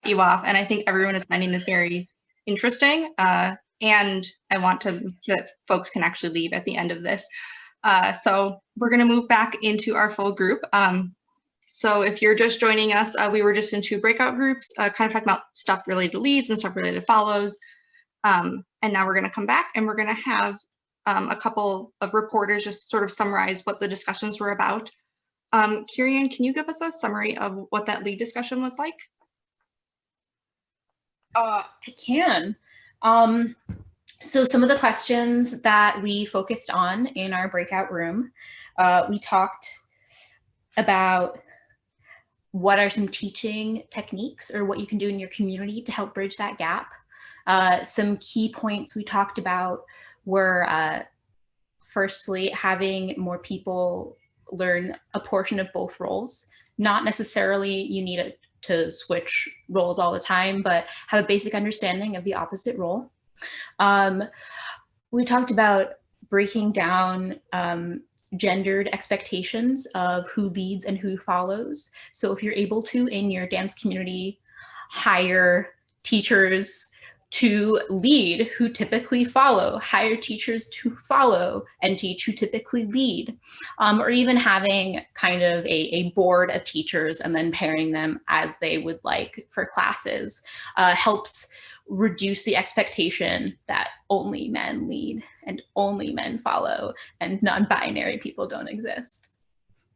you off, and I think everyone is finding this very interesting. And I want to that folks can actually leave at the end of this. So we're going to move back into our full group. So if you're just joining us, we were just in 2 breakout groups, kind of talking about stuff related to leads and stuff related to follows. And now we're going to come back and we're going to have a couple of reporters just sort of summarize what the discussions were about. Kerian, can you give us a summary of what that lead discussion was like? I can. So some of the questions that we focused on in our breakout room, we talked about what are some teaching techniques or what you can do in your community to help bridge that gap. Some key points we talked about were firstly, having more people learn a portion of both roles. Not necessarily you need to switch roles all the time, but have a basic understanding of the opposite role. We talked about breaking down gendered expectations of who leads and who follows. So if you're able to, in your dance community, hire teachers to lead who typically follow, hire teachers to follow and teach who typically lead, or even having kind of a board of teachers and then pairing them as they would like for classes helps reduce the expectation that only men lead and only men follow and non-binary people don't exist.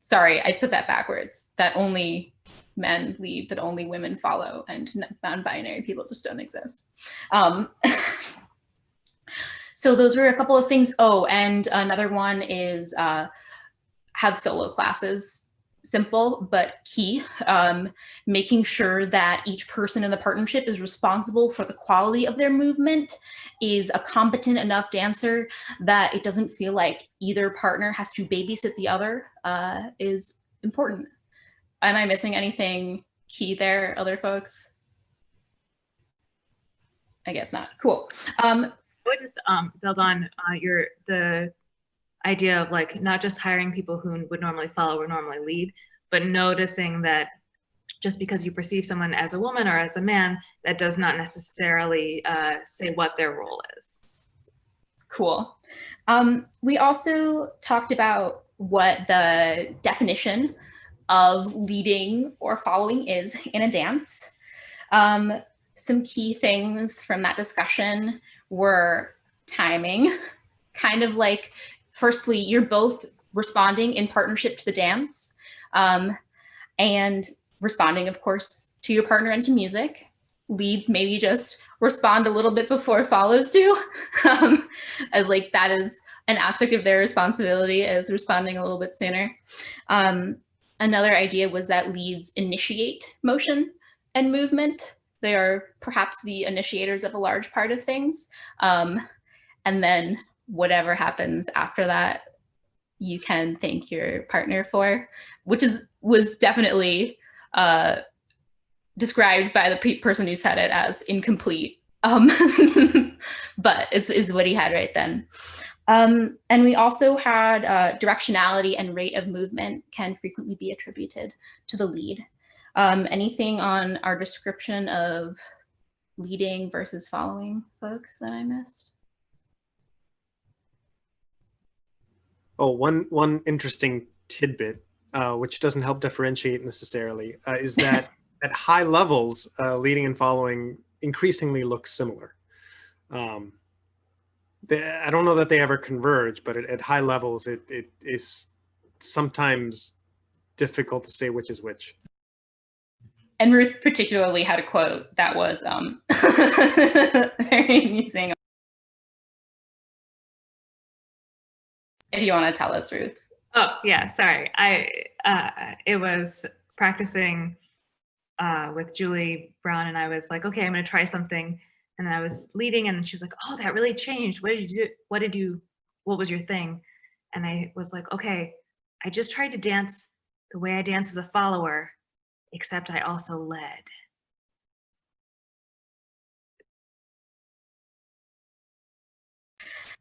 Sorry, I put that backwards, that only men lead, that only women follow, and non-binary people just don't exist. So those were a couple of things. Oh, and another one is have solo classes. Simple but key, making sure that each person in the partnership is responsible for the quality of their movement, is a competent enough dancer that it doesn't feel like either partner has to babysit the other, is important. Am I missing anything key there, other folks? I guess not. Cool. I would just build on the idea of like not just hiring people who would normally follow or normally lead, but noticing that just because you perceive someone as a woman or as a man, that does not necessarily say what their role is. Cool. We also talked about what the definition of leading or following is in a dance. Some key things from that discussion were timing, kind of like, firstly, you're both responding in partnership to the dance, and responding, of course, to your partner and to music. Leads maybe just respond a little bit before follows do. As like that is an aspect of their responsibility, is responding a little bit sooner. Another idea was that leads initiate motion and movement. They are perhaps the initiators of a large part of things. And then whatever happens after that, you can thank your partner for, which was definitely described by the person who said it as incomplete. But is what he had right then. And we also had directionality and rate of movement can frequently be attributed to the lead. Anything on our description of leading versus following, folks, that I missed? Oh, one interesting tidbit, which doesn't help differentiate necessarily, is that at high levels, leading and following increasingly look similar. I don't know that they ever converge, but at high levels, it is sometimes difficult to say which is which. And Ruth particularly had a quote that was very amusing. If you want to tell us, Ruth. Oh yeah, sorry. It was practicing with Julie Brown, and I was like, okay, I'm going to try something. And then I was leading, and she was like, oh, that really changed. What did you do? What was your thing? And I was like, okay, I just tried to dance the way I dance as a follower, except I also led.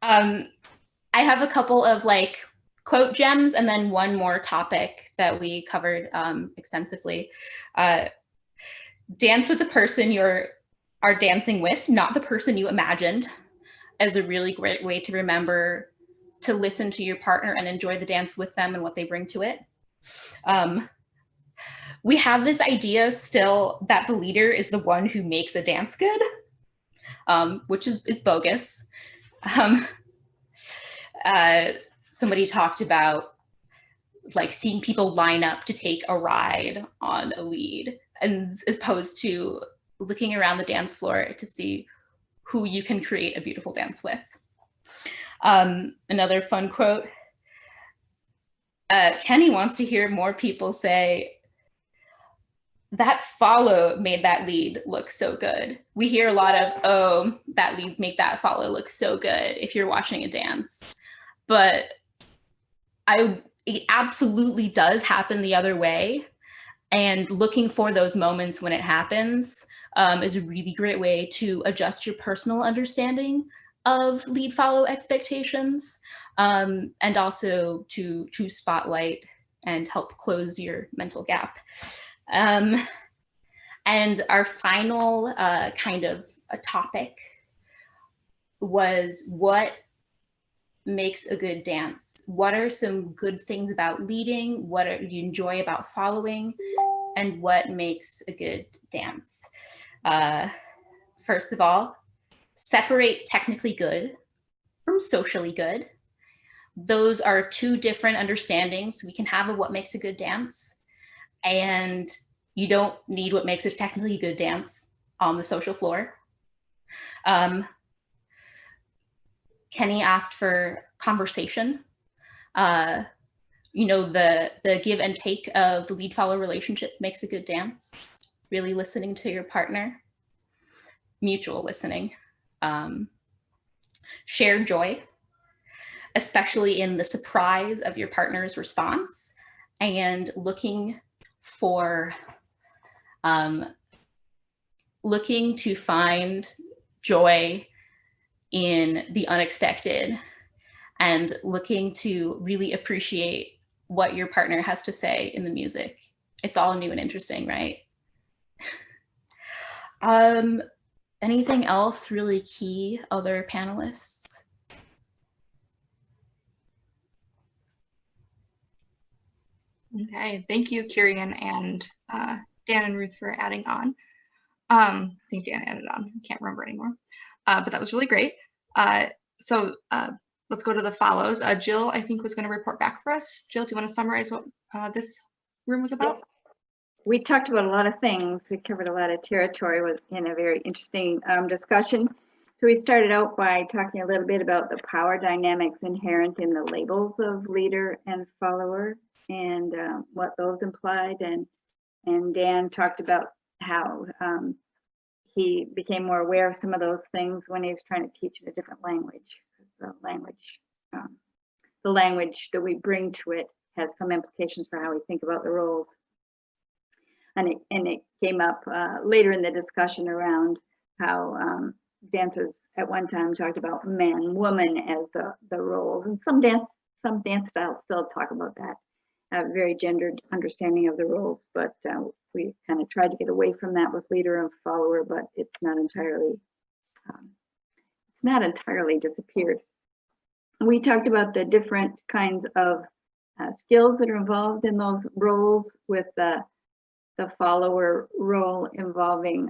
I have a couple of like quote gems and then one more topic that we covered extensively. dance with the person you are dancing with, not the person you imagined, is a really great way to remember to listen to your partner and enjoy the dance with them and what they bring to it. We have this idea still that the leader is the one who makes a dance good, which is bogus. Somebody talked about like seeing people line up to take a ride on a lead, and as opposed to looking around the dance floor to see who you can create a beautiful dance with. Another fun quote, Kenny wants to hear more people say, that follow made that lead look so good. We hear a lot of, oh, that lead made that follow look so good if you're watching a dance. But it absolutely does happen the other way. And looking for those moments when it happens is a really great way to adjust your personal understanding of lead follow expectations, and also to spotlight and help close your mental gap. And our final kind of a topic was what makes a good dance? What are some good things about leading? What do you enjoy about following? And what makes a good dance? First of all, separate technically good from socially good. Those are two different understandings we can have of what makes a good dance. And you don't need what makes a technically good dance on the social floor. Kenny asked for conversation. You know, the give and take of the lead follow relationship makes a good dance. Really listening to your partner. Mutual listening. Shared joy, especially in the surprise of your partner's response, and looking to find joy in the unexpected, and looking to really appreciate what your partner has to say in the music. It's all new and interesting, right? Anything else really key, other panelists? Okay, thank you, Kerian and Dan and Ruth for adding on. I think Dan added on, I can't remember anymore. But that was really great. So let's go to the follows. Jill, I think, was going to report back for us. Jill, do you want to summarize what this room was about? Yes. We talked about a lot of things. We covered a lot of territory in a very interesting discussion. So we started out by talking a little bit about the power dynamics inherent in the labels of leader and follower, and what those implied. And Dan talked about how he became more aware of some of those things when he was trying to teach in a different language. The language that we bring to it has some implications for how we think about the roles. And it came up later in the discussion around how dancers at one time talked about man, woman as the roles, and some dance styles still talk about that, very gendered understanding of the roles. But we kind of tried to get away from that with leader and follower, but it's not entirely disappeared. We talked about the different kinds of skills that are involved in those roles, with the follower role involving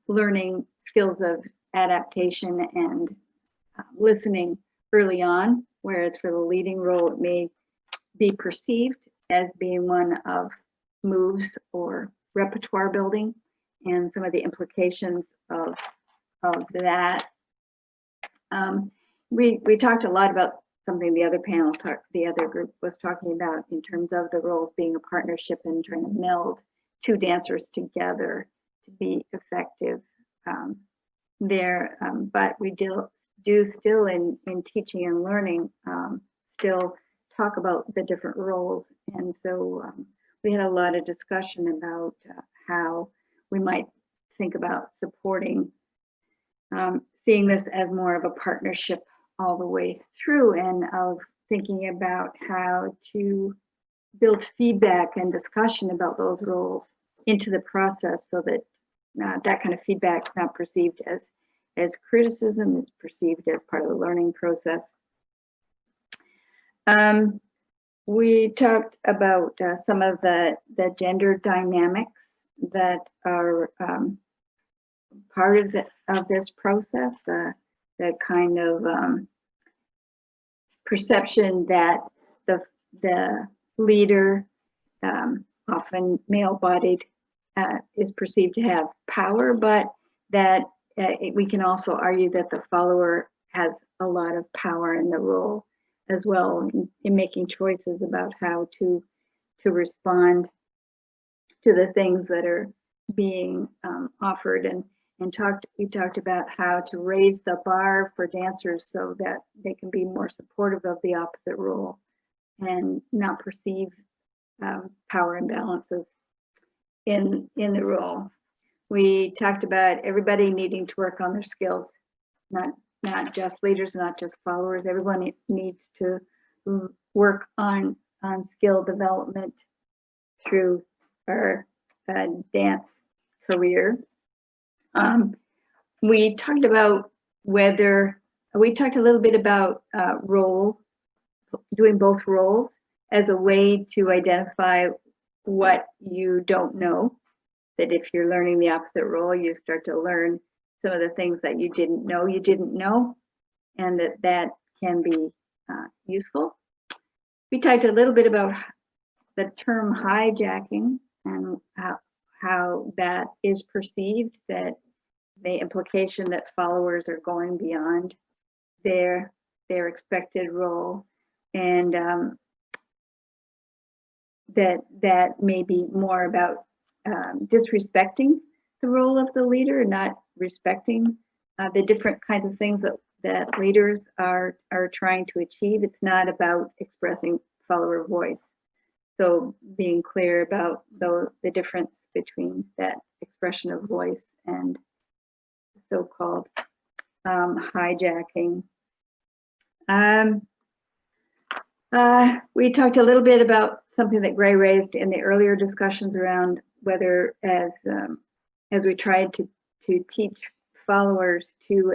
learning skills of adaptation and listening early on, whereas for the leading role, it may be perceived as being one of moves or repertoire building, and some of the implications of that. We talked a lot about something the other group was talking about in terms of the roles being a partnership and trying to meld two dancers together to be effective there. But we do still in teaching and learning still talk about the different roles. And so we had a lot of discussion about how we might think about supporting, seeing this as more of a partnership all the way through, and of thinking about how to build feedback and discussion about those roles into the process, so that that kind of feedback is not perceived as criticism. It's perceived as part of the learning process. We talked about some of the gender dynamics that are part of this process, the kind of perception that the leader, often male-bodied, is perceived to have power, but that we can also argue that the follower has a lot of power in the role as well in making choices about how to respond to the things that are being offered, and we talked about how to raise the bar for dancers so that they can be more supportive of the opposite role and not perceive power imbalances in the role. We talked about everybody needing to work on their skills, not just leaders, not just followers. Everyone needs to work on skill development through our dance career. We talked about we talked a little bit about doing both roles as a way to identify what you don't know, that if you're learning the opposite role, you start to learn some of the things that you didn't know, and that can be useful. We talked a little bit about the term hijacking and how that is perceived, that the implication that followers are going beyond their expected role, and that may be more about disrespecting the role of the leader, not respecting the different kinds of things that leaders are trying to achieve. It's not about expressing follower voice. So being clear about the difference between that expression of voice and so-called hijacking. We talked a little bit about something that Gray raised in the earlier discussions around whether, as we tried to teach followers to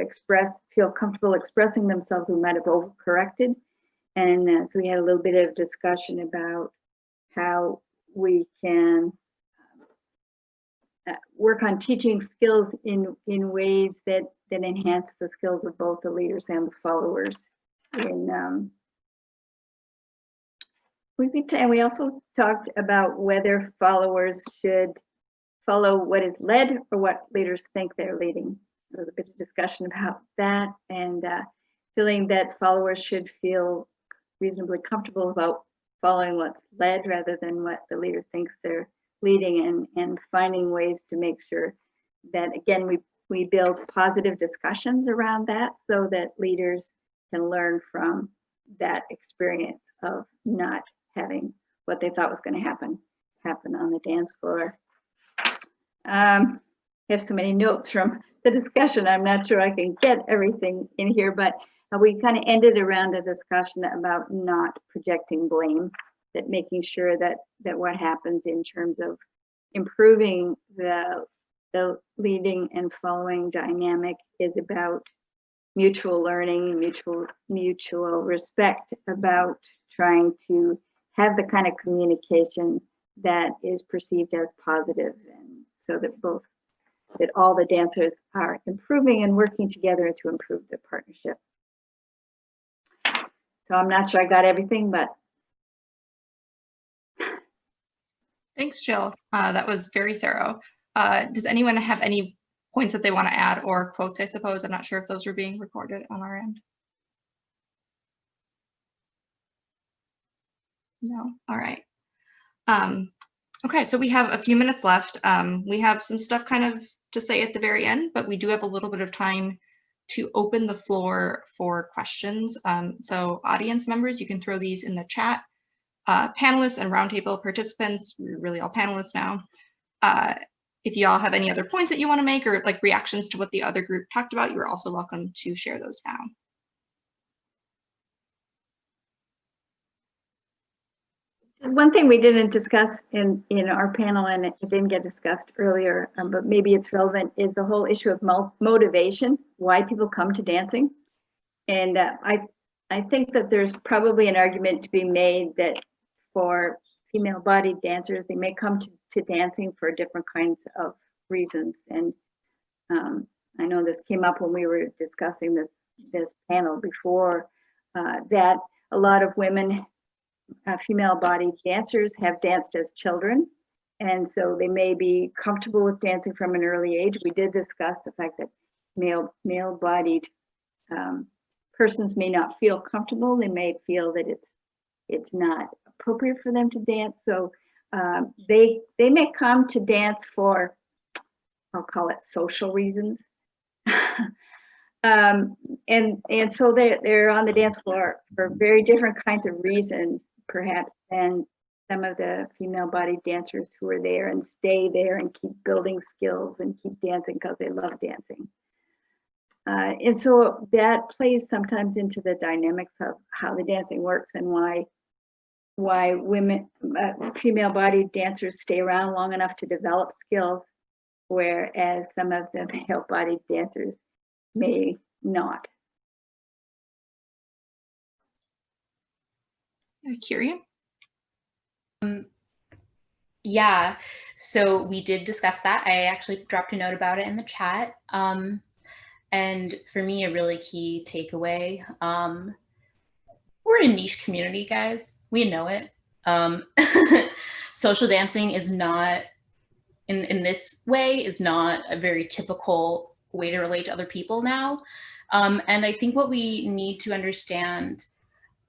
feel comfortable expressing themselves, we might have overcorrected. And so we had a little bit of discussion about how we can work on teaching skills in ways that enhance the skills of both the leaders and the followers. And we also talked about whether followers should follow what is led or what leaders think they're leading. There was a bit of discussion about that, and feeling that followers should feel reasonably comfortable about following what's led rather than what the leader thinks they're leading, and finding ways to make sure that, again, we build positive discussions around that so that leaders can learn from that experience of not having what they thought was going to happen on the dance floor. I have so many notes from the discussion. I'm not sure I can get everything in here, but we kind of ended around a discussion about not projecting blame, that making sure that what happens in terms of improving the leading and following dynamic is about mutual learning, mutual respect, about trying to have the kind of communication that is perceived as positive, and so that all the dancers are improving and working together to improve the partnership. So I'm not sure I got everything, but. Thanks, Jill. That was very thorough. Does anyone have any points that they want to add, or quotes, I suppose? I'm not sure if those were being recorded on our end. No, all right. Okay, so we have a few minutes left. We have some stuff kind of to say at the very end, but we do have a little bit of time to open the floor for questions. So audience members, you can throw these in the chat. Panelists and roundtable participants, we're really all panelists now. If you all have any other points that you want to make, or like reactions to what the other group talked about, you're also welcome to share those now. One thing we didn't discuss in our panel, and it didn't get discussed earlier, but maybe it's relevant, is the whole issue of motivation, why people come to dancing. And I think that there's probably an argument to be made that for female-bodied dancers, they may come to dancing for different kinds of reasons. And I know this came up when we were discussing this panel before, that a lot of women, female-bodied dancers, have danced as children, and so they may be comfortable with dancing from an early age. We did discuss the fact that male-bodied persons may not feel comfortable. They may feel that it's not appropriate for them to dance. So they may come to dance for, I'll call it, social reasons. And so they're on the dance floor for very different kinds of reasons, perhaps, than some of the female-bodied dancers who are there and stay there and keep building skills and keep dancing because they love dancing. And so that plays sometimes into the dynamics of how the dancing works and why women, female-bodied dancers stay around long enough to develop skills, whereas some of the male-bodied dancers may not. Kerian? Yeah, so we did discuss that. I actually dropped a note about it in the chat. And for me, a really key takeaway, we're in a niche community, guys. We know it. Social dancing is not, in this way, is not a very typical way to relate to other people now. And I think what we need to understand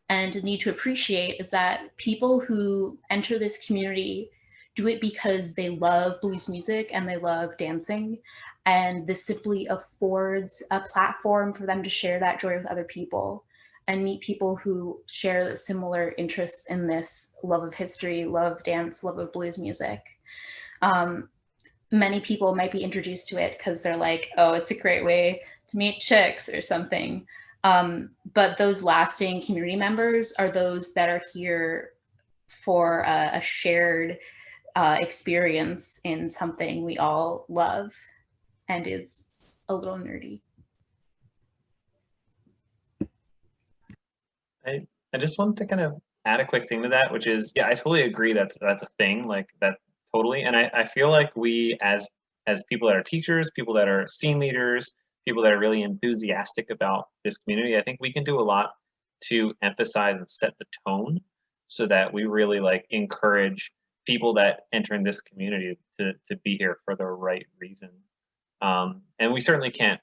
and need to appreciate is that people who enter this community do it because they love blues music and they love dancing. And this simply affords a platform for them to share that joy with other people and meet people who share similar interests in this love of history, love of dance, love of blues music. Many people might be introduced to it because they're like, oh, it's a great way to meet chicks or something. But those lasting community members are those that are here for a shared experience in something we all love and is a little nerdy. I just want to kind of add a quick thing to that, which is, yeah, I totally agree that's a thing, like that, totally. And I feel like we as people that are teachers, people that are scene leaders, people that are really enthusiastic about this community, I think we can do a lot to emphasize and set the tone so that we really like encourage people that enter in this community to be here for the right reason. And we certainly can't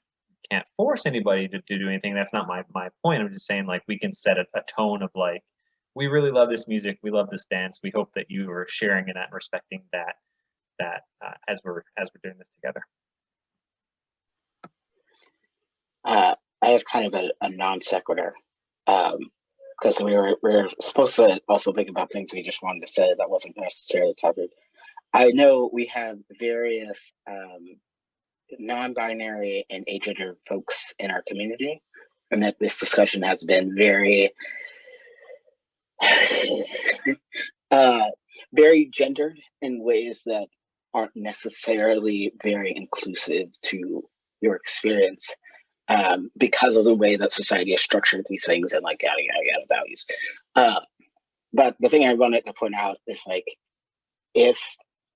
force anybody to do anything. That's not my point. I'm just saying, like, we can set a tone of like, we really love this music, we love this dance. We hope that you are sharing in that and respecting that as we're doing this together. I have kind of a non sequitur, because we were supposed to also think about things we just wanted to say that wasn't necessarily covered. I know we have various non-binary and agender folks in our community, and that this discussion has been very very gendered in ways that aren't necessarily very inclusive to your experience, because of the way that society has structured these things and like yada yada values. But the thing I wanted to point out is, like, if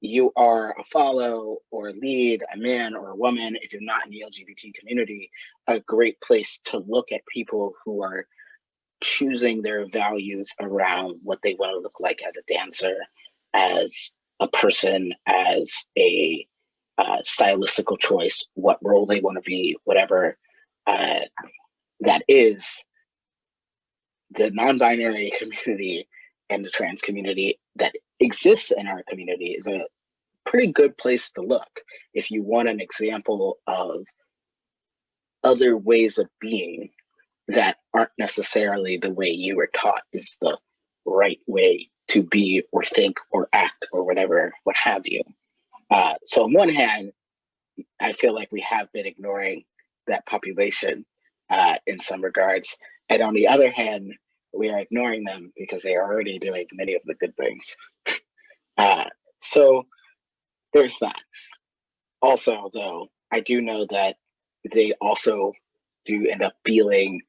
you are a follow or lead, a man or a woman, if you're not in the LGBT community, a great place to look at people who are choosing their values around what they want to look like as a dancer, as a person, as a stylistical choice, what role they want to be, whatever that is. The non-binary community and the trans community that exists in our community is a pretty good place to look if you want an example of other ways of being that aren't necessarily the way you were taught is the right way to be or think or act or whatever, what have you. So on one hand, I feel like we have been ignoring that population in some regards. And on the other hand, we are ignoring them because they are already doing many of the good things. So there's that. Also, though, I do know that they also do end up feeling,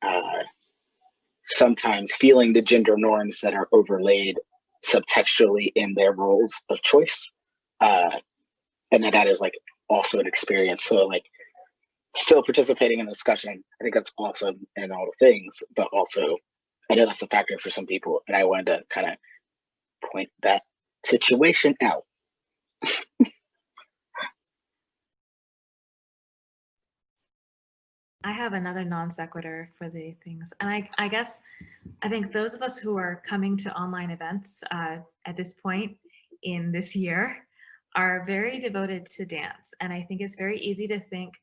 sometimes feeling the gender norms that are overlaid subtextually in their roles of choice. And that is like also an experience. So like still participating in the discussion, I think that's awesome and all the things, but also I know that's a factor for some people, and I wanted to kind of point that situation out. I have another non sequitur for the things. And I guess I think those of us who are coming to online events at this point in this year are very devoted to dance. And I think it's very easy to think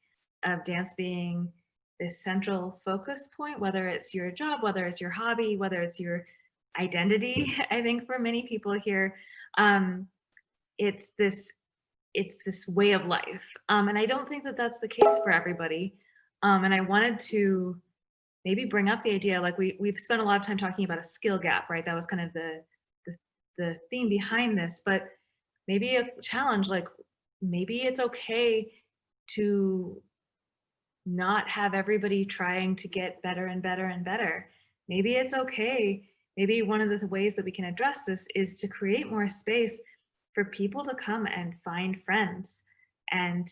of dance being this central focus point, whether it's your job, whether it's your hobby, whether it's your identity. I think for many people here, it's this way of life. And I don't think that that's the case for everybody. And I wanted to maybe bring up the idea, like we've spent a lot of time talking about a skill gap, right? That was kind of the theme behind this, but maybe a challenge, like maybe it's okay to not have everybody trying to get better and better and better. Maybe it's okay. Maybe one of the ways that we can address this is to create more space for people to come and find friends and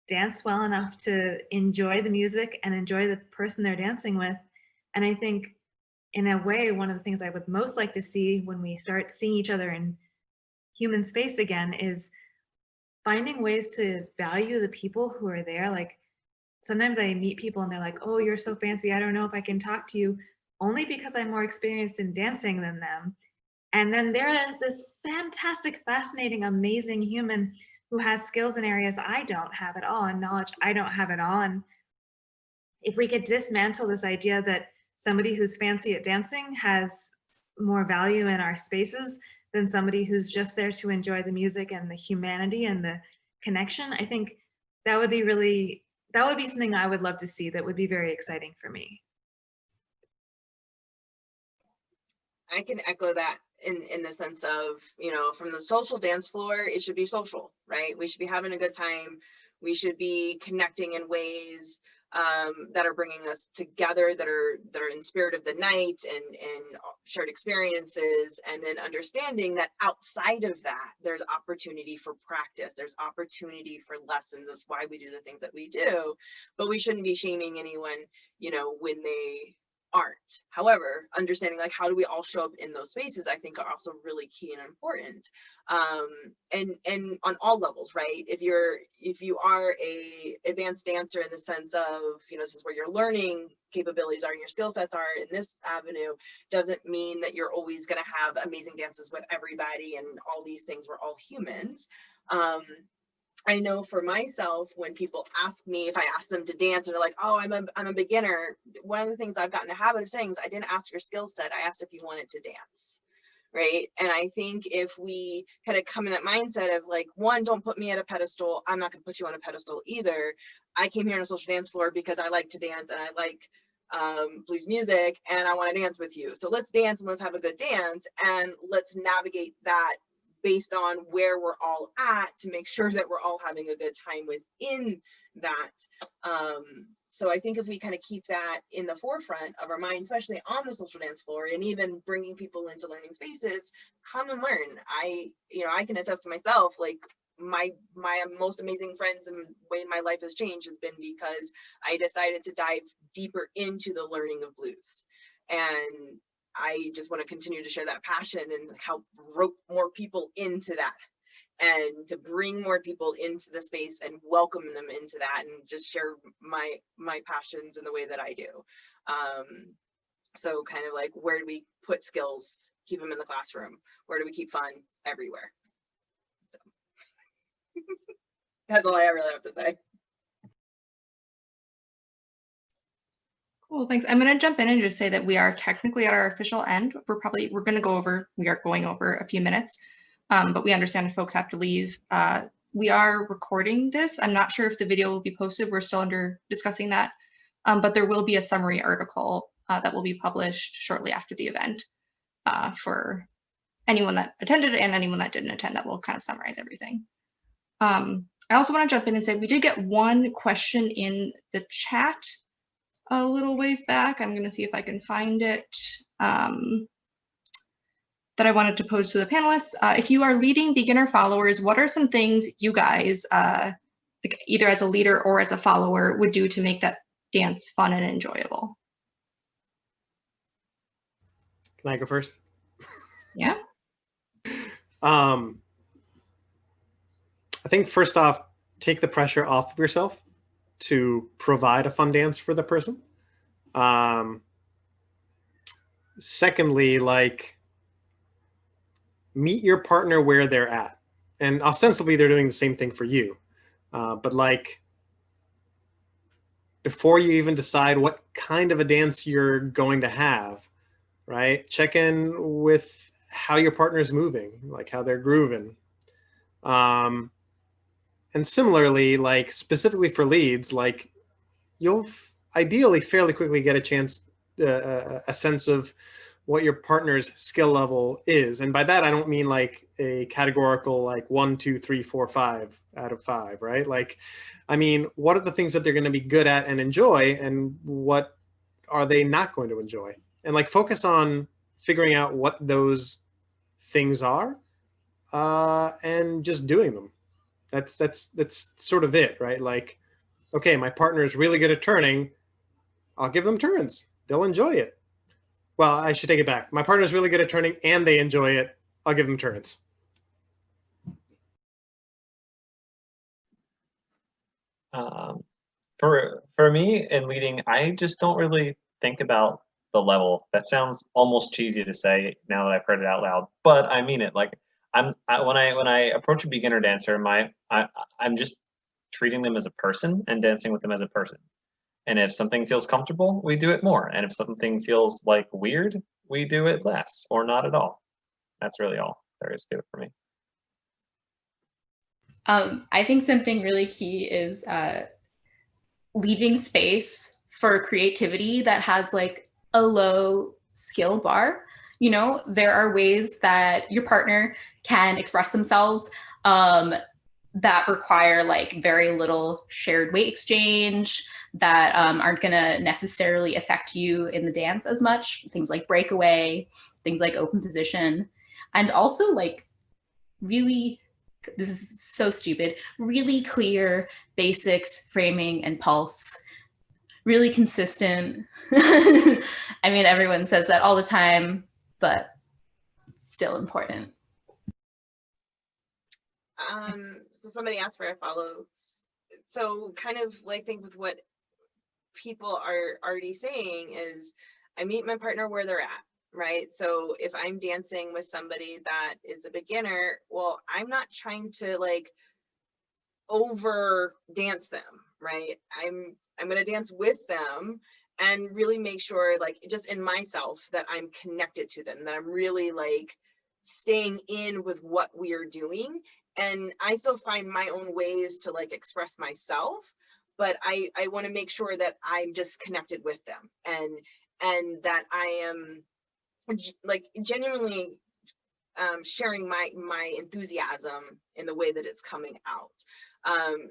dance well enough to enjoy the music and enjoy the person they're dancing with. And I think in a way, one of the things I would most like to see when we start seeing each other in human space again is finding ways to value the people who are there. Like sometimes I meet people and they're like, oh, you're so fancy, I don't know if I can talk to you, only because I'm more experienced in dancing than them. And then they're this fantastic, fascinating, amazing human who has skills in areas I don't have at all and knowledge I don't have at all. And if we could dismantle this idea that somebody who's fancy at dancing has more value in our spaces than somebody who's just there to enjoy the music and the humanity and the connection, I think that would be something I would love to see. That would be very exciting for me. I can echo that in the sense of, from the social dance floor, it should be social, right? We should be having a good time. We should be connecting in ways that are bringing us together, that are in spirit of the night and shared experiences, and then understanding that outside of that, there's opportunity for practice, there's opportunity for lessons. That's why we do the things that we do, but we shouldn't be shaming anyone, when they aren't. However, understanding like how do we all show up in those spaces, I think are also really key and important. And on all levels, right? If you are a advanced dancer in the sense of, since where your learning capabilities are and your skill sets are in this avenue, doesn't mean that you're always going to have amazing dances with everybody and all these things. We're all humans. I know for myself, when people ask me, if I ask them to dance and they're like, oh, I'm a beginner, one of the things I've gotten a habit of saying is I didn't ask your skill set, I asked if you wanted to dance, right? And I think if we kind of come in that mindset of like, one, don't put me at a pedestal, I'm not gonna put you on a pedestal either. I came here on a social dance floor because I like to dance and I like blues music and I want to dance with you. So let's dance and let's have a good dance and let's navigate that based on where we're all at to make sure that we're all having a good time within that. So I think if we kind of keep that in the forefront of our mind, especially on the social dance floor, and even bringing people into learning spaces, come and learn. I can attest to myself, like my most amazing friends and way my life has changed has been because I decided to dive deeper into the learning of blues. And I just want to continue to share that passion and help rope more people into that and to bring more people into the space and welcome them into that and just share my passions in the way that I do. So kind of like, where do we put skills, keep them in the classroom? Where do we keep fun? Everywhere. So. That's all I really have to say. Cool, thanks. I'm going to jump in and just say that we are technically at our official end. We are going over a few minutes, but we understand if folks have to leave. We are recording this. I'm not sure if the video will be posted. We're still discussing that, but there will be a summary article that will be published shortly after the event for anyone that attended and anyone that didn't attend. That will kind of summarize everything. I also want to jump in and say we did get one question in the chat a little ways back. I'm going to see if I can find it. That I wanted to pose to the panelists. If you are leading beginner followers, what are some things you guys, like either as a leader or as a follower, would do to make that dance fun and enjoyable? Can I go first? Yeah. I think first off, take the pressure off of yourself to provide a fun dance for the person. Secondly, like, meet your partner where they're at. And ostensibly they're doing the same thing for you. But like, before you even decide what kind of a dance you're going to have, right? Check in with how your partner is moving, like how they're grooving. And similarly, like specifically for leads, like you'll ideally fairly quickly get a chance, a sense of what your partner's skill level is. And by that, I don't mean like a categorical, like 1, 2, 3, 4, 5 out of 5, right? Like, I mean, what are the things that they're going to be good at and enjoy, and what are they not going to enjoy? And like focus on figuring out what those things are and just doing them. That's sort of it, right? Like, okay, my partner is really good at turning. I'll give them turns. They'll enjoy it. Well, I should take it back. My partner's really good at turning and they enjoy it. I'll give them turns. For me in leading, I just don't really think about the level. That sounds almost cheesy to say now that I've heard it out loud, but I mean it. Like when I approach a beginner dancer, I'm just treating them as a person and dancing with them as a person. And if something feels comfortable, we do it more. And if something feels like weird, we do it less or not at all. That's really all there is to it for me. I think something really key is leaving space for creativity that has like a low skill bar. You know, there are ways that your partner can express themselves that require like very little shared weight exchange, that aren't gonna necessarily affect you in the dance as much. Things like breakaway, things like open position, and also like really, this is so stupid, really clear basics, framing, and pulse. Really consistent. I mean, everyone says that all the time, but still important. So somebody asked where I follow. So kind of like think with what people are already saying is I meet my partner where they're at, right? So if I'm dancing with somebody that is a beginner, well, I'm not trying to like over dance them, right? I'm going to dance with them and really make sure like just in myself that I'm connected to them, that I'm really like staying in with what we are doing. And I still find my own ways to like express myself, but I want to make sure that I'm just connected with them and that I am like genuinely sharing my enthusiasm in the way that it's coming out,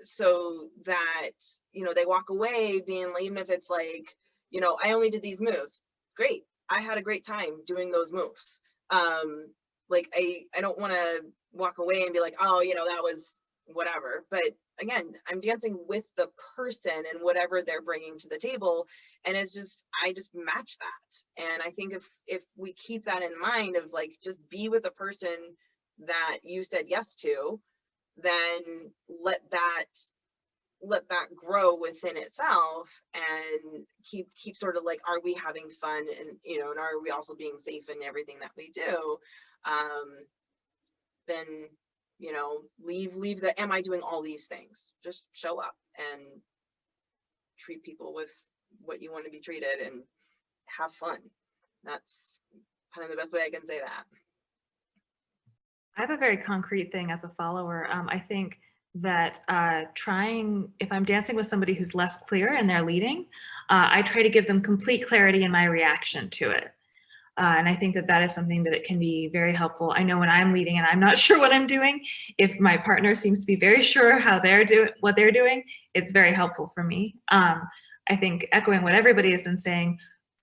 so that, you know, they walk away being like, even if it's like, you know, I only did these moves, great, I had a great time doing those moves. Like I don't want to walk away and be like, oh, you know, that was whatever. But again, I'm dancing with the person and whatever they're bringing to the table, and it's just, I just match that. And I think if we keep that in mind of like just be with the person that you said yes to, then let that grow within itself and keep sort of like, are we having fun, and you know, and are we also being safe in everything that we do? Then, you know, leave the am I doing all these things? Just show up and treat people with what you want to be treated and have fun. That's kind of the best way I can say that. I have a very concrete thing as a follower. I think that if I'm dancing with somebody who's less clear and they're leading, I try to give them complete clarity in my reaction to it. And I think that that is something that can be very helpful. I know when I'm leading and I'm not sure what I'm doing, if my partner seems to be very sure how what they're doing, it's very helpful for me. I think echoing what everybody has been saying,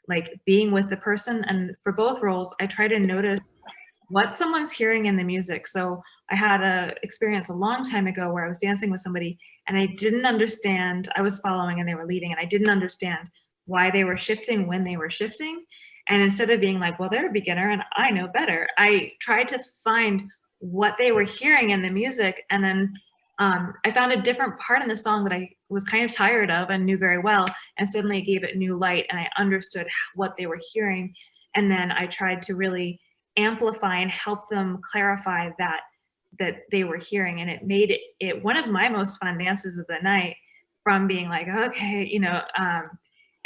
like being with the person, and for both roles, I try to notice what someone's hearing in the music. So I had an experience a long time ago where I was dancing with somebody and I didn't understand, I was following and they were leading, and I didn't understand why they were shifting when they were shifting. And instead of being like, well, they're a beginner and I know better, I tried to find what they were hearing in the music. And then I found a different part in the song that I was kind of tired of and knew very well, and suddenly gave it new light and I understood what they were hearing. And then I tried to really amplify and help them clarify that they were hearing, and it made it one of my most fun dances of the night, from being like, okay,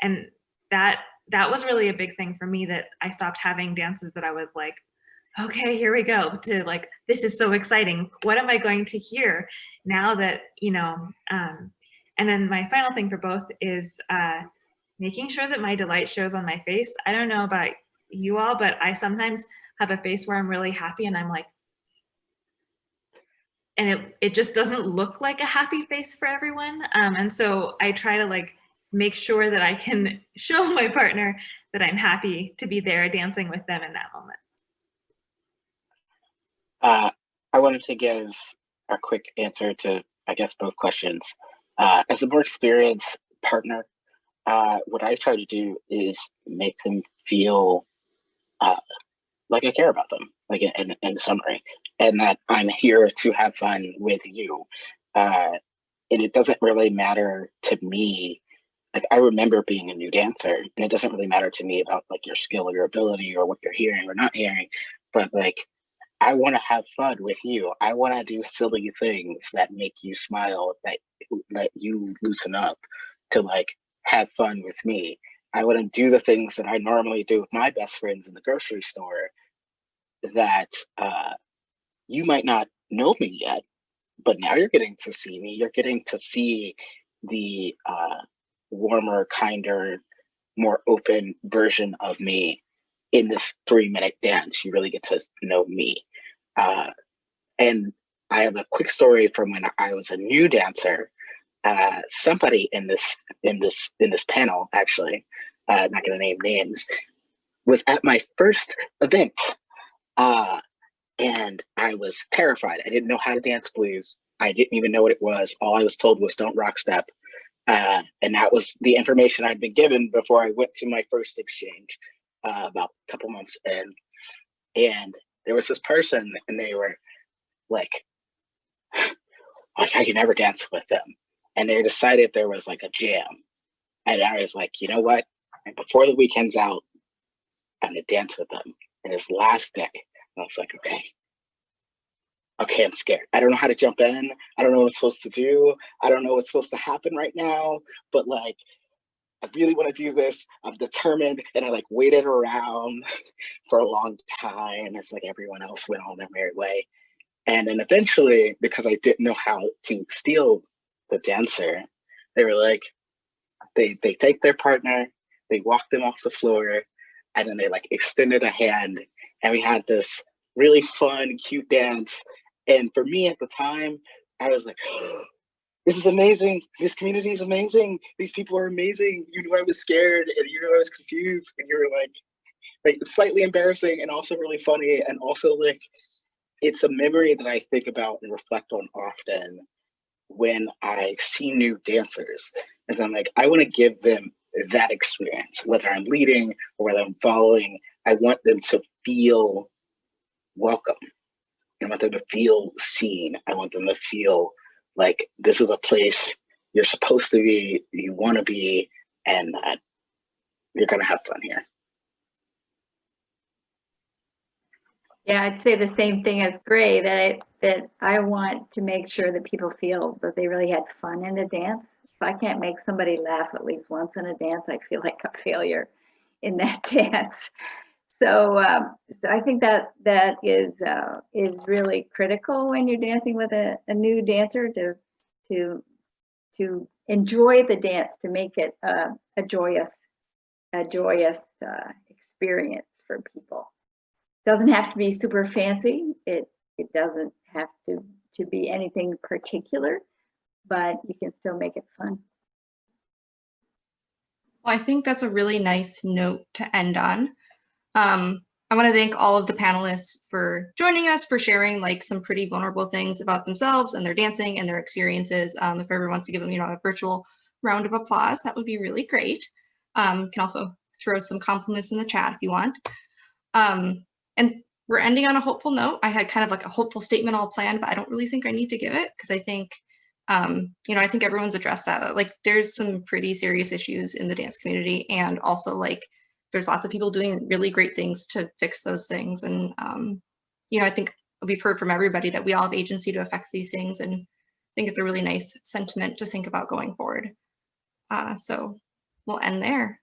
and that was really a big thing for me, that I stopped having dances that I was like, okay, here we go, to like, this is so exciting. What am I going to hear now that, and then my final thing for both is making sure that my delight shows on my face. I don't know about you all, but I sometimes have a face where I'm really happy and I'm like, and it just doesn't look like a happy face for everyone. And so I try to like make sure that I can show my partner that I'm happy to be there dancing with them in that moment. I wanted to give a quick answer to, I guess, both questions. As a more experienced partner, what I try to do is make them feel like I care about them, like in summary, and that I'm here to have fun with you. And it doesn't really matter to me. Like, I remember being a new dancer, and it doesn't really matter to me about like your skill or your ability or what you're hearing or not hearing, but like, I want to have fun with you. I want to do silly things that make you smile, that let you loosen up to like have fun with me. I want to do the things that I normally do with my best friends in the grocery store that you might not know me yet, but now you're getting to see me. You're getting to see the warmer, kinder, more open version of me in this 3-minute dance. You really get to know me. And I have a quick story from when I was a new dancer. Somebody in this panel, actually, not going to name names, was at my first event, and I was terrified. I didn't know how to dance blues. I didn't even know what it was. All I was told was don't rock step, and that was the information I'd been given before I went to my first exchange about a couple months in. And there was this person, and they were like I could never dance with them. And they decided there was like a jam. And I was like, you know what? And before the weekend's out, I'm gonna dance with them. And it's last day. And I was like, okay, I'm scared. I don't know how to jump in. I don't know what I'm supposed to do. I don't know what's supposed to happen right now. But like, I really want to do this. I'm determined. And I like waited around for a long time as like everyone else went on their merry way. And then eventually, because I didn't know how to steal the dancer, they were like, they take their partner, they walk them off the floor, and then they like extended a hand, and we had this really fun, cute dance. And for me at the time, I was like, oh, this is amazing. This community is amazing. These people are amazing. You knew I was scared, and you knew I was confused, and you were like slightly embarrassing and also really funny, and also like, it's a memory that I think about and reflect on often when I see new dancers. And I'm like, I want to give them that experience, whether I'm leading or whether I'm following. I want them to feel welcome. I want them to feel seen. I want them to feel like this is a place you're supposed to be, you want to be, and that you're going to have fun here. Yeah, I'd say the same thing as Gray, that I want to make sure that people feel that they really had fun in a dance. If I can't make somebody laugh at least once in a dance, I feel like a failure in that dance. So I think that is really critical when you're dancing with a new dancer, to enjoy the dance, to make it a joyous experience for people. Doesn't have to be super fancy. It doesn't have to be anything particular, but you can still make it fun. Well, I think that's a really nice note to end on. I want to thank all of the panelists for joining us, for sharing like some pretty vulnerable things about themselves and their dancing and their experiences. If everyone wants to give them, a virtual round of applause, that would be really great. You can also throw some compliments in the chat if you want. And we're ending on a hopeful note. I had kind of like a hopeful statement all planned, but I don't really think I need to give it because I think, I think everyone's addressed that. Like, there's some pretty serious issues in the dance community, and also like there's lots of people doing really great things to fix those things. And I think we've heard from everybody that we all have agency to affect these things, and I think it's a really nice sentiment to think about going forward. So we'll end there.